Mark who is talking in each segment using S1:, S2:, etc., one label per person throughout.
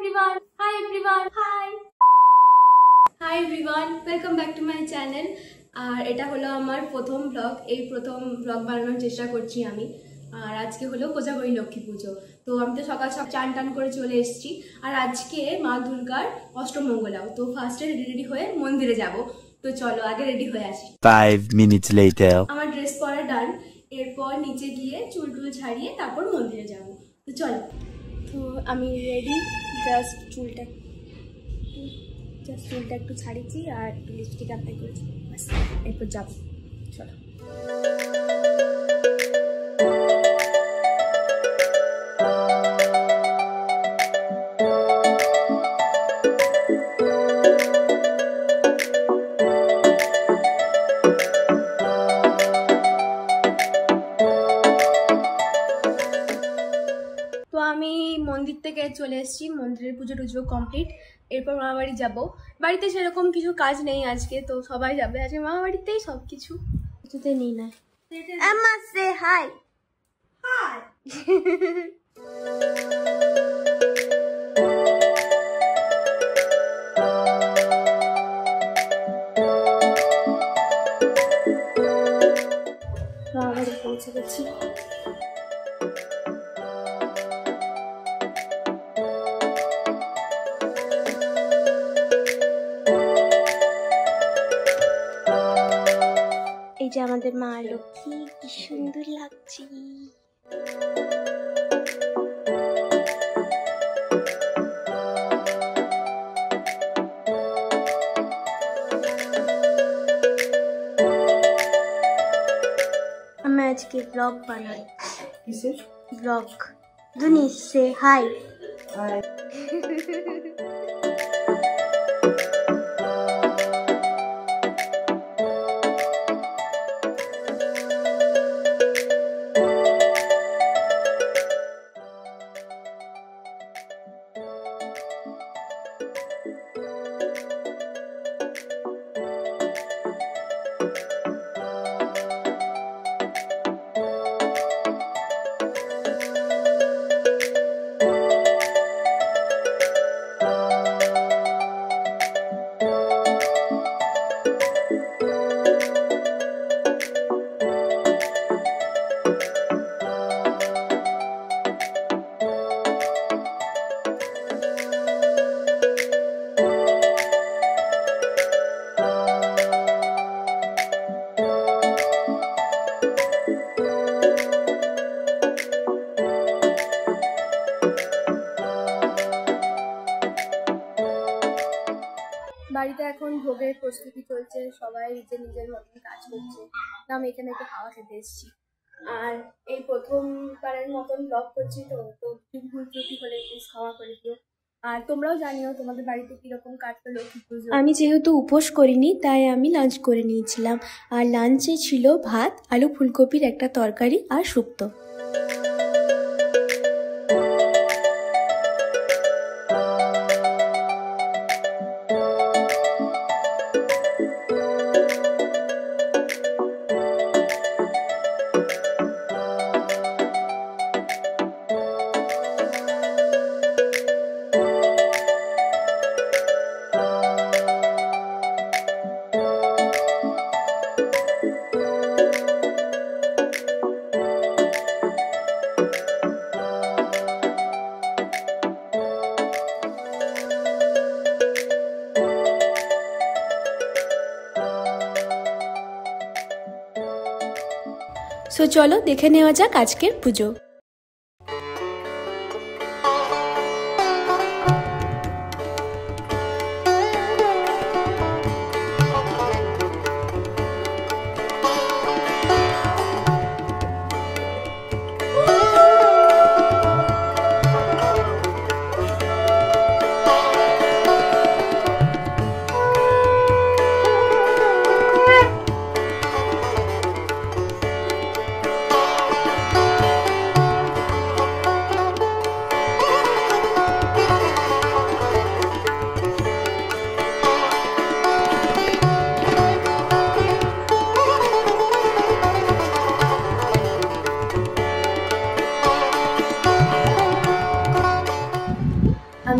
S1: everyone. Hi everyone. Hi everyone. Welcome back to my channel. আর এটা হলো আমার প্রথম ব্লগ। এই প্রথম ব্লগ বানানোর চেষ্টা করছি আমি। আর আজকে হলো কোজাগরী লক্ষ্মী পুজো। তো আমি তো সকাল চান টান করে চলে এসেছি। আর আজকে মা দুর্গার অষ্টমঙ্গলাও। তো ফার্স্টে রেডি হয়ে মন্দিরে যাব। তো চলো আগে রেডি হয়ে আসি।
S2: 5 minutes later
S1: আমার ড্রেস পরা ডান। এরপর নিচে গিয়ে চুল টুল ছাড়িয়ে তারপর মন্দিরে যাব। তো চলো। তো আমি রেডি। জাস্ট চুলটা একটু ছাড়িয়েছি আর একটু লিপস্টিক অ্যাপ্লাই করেছি, বাস এরপর যাবো। চলো। তো আমি মন্দির থেকে চলে এসেছি, মন্দিরের পুজো টুজো কমপ্লিট। এরপর মামা বাড়ি যাবো। বাড়িতে সেরকম কিছু কাজ নেই আজকে, তো সবাই যাবে আজকে মামা বাড়িতেই, সব কিছুতে নেই না। Emma, say hi. Hi. মামা বাড়ি পৌঁছে গেছি। এই যে আমাদের মা লক্ষ্মী, কি সুন্দর লাগছে। আমি আজকে ব্লগ বানাই। কিসের ব্লগ? দুনি সে হাই। বাড়িতে এখন ভোগের প্রস্তুতি চলছে, সবাই নিজের মতন কাজ করছে। তো আমি এখানে একটু হাওয়া খেতে এসেছি। আর এই প্রথমবারের মতন ব্লগ করছি, তো ভুল ত্রুটি হলে প্লিজ ক্ষমা করে দিও। আর তোমরাও জানিও তোমাদের বাড়িতে কিরকম কাটলো লক্ষ্মী পুজো। আমি যেহেতু উপোস করিনি, তাই আমি লাঞ্চ করে নিয়েছিলাম। আর লাঞ্চে ছিল ভাত, আলু ফুলকপির একটা তরকারি আর শুক্তো। সো চলো দেখে নেওয়া যাক আজকের পুজো।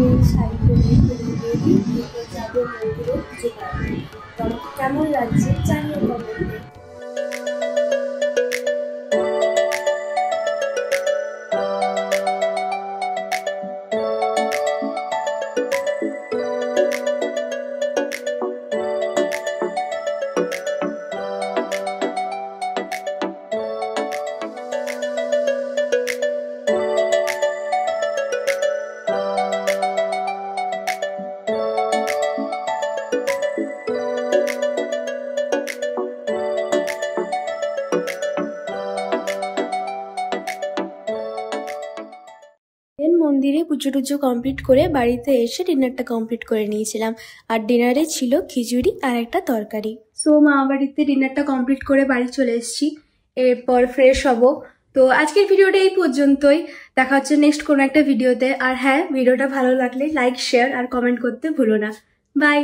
S1: আমি শাড়ি পরে একটু রেডি এরপর যাবো মন্দিরে পুজো করতে। তো আমাকে কেমন লাগছে জানিও কমেন্টে। মন্দিরে পুজো টুজো কমপ্লিট করে বাড়িতে এসে ডিনারটা কমপ্লিট করে নিয়েছিলাম। আর ডিনারে ছিল খিচুড়ি আর একটা তরকারি। সো মা বাড়িতে ডিনারটা কমপ্লিট করে বাড়ি চলে এসেছি, এরপর ফ্রেশ হব। তো আজকের ভিডিওটা এই পর্যন্তই, দেখা হচ্ছে নেক্সট কোনো একটা ভিডিওতে। আর হ্যাঁ, ভিডিওটা ভালো লাগলে লাইক শেয়ার আর কমেন্ট করতে ভুলো না। বাই।